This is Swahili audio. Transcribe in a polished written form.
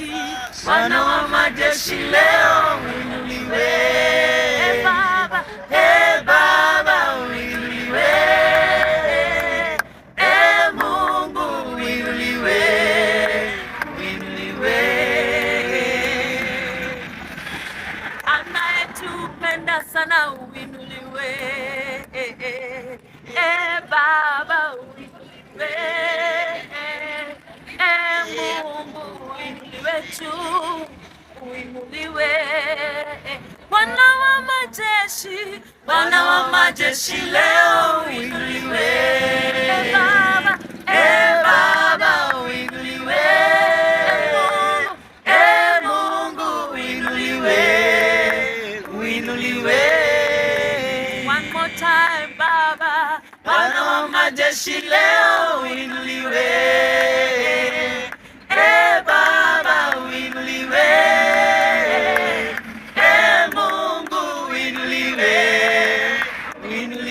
majeshi, Bwana wa majeshi leo uinuliwe. Baba, Baba uinuliwe. Mungu uinuliwe, uinuliwe. Anayetupenda sana uinuliwe. Baba uinuliwe. Mungu uinuliwe tu, uinuliwe. Bwana wa majeshi, Bwana wa majeshi leo uinuliwe. Baba, Baba uinuliwe. Mungu uinuliwe, uinuliwe. One more time, Baba, Bwana wa majeshi leo uinuliwe. Baba uinuliwe. Mungu uinuliwe, uinuliwe.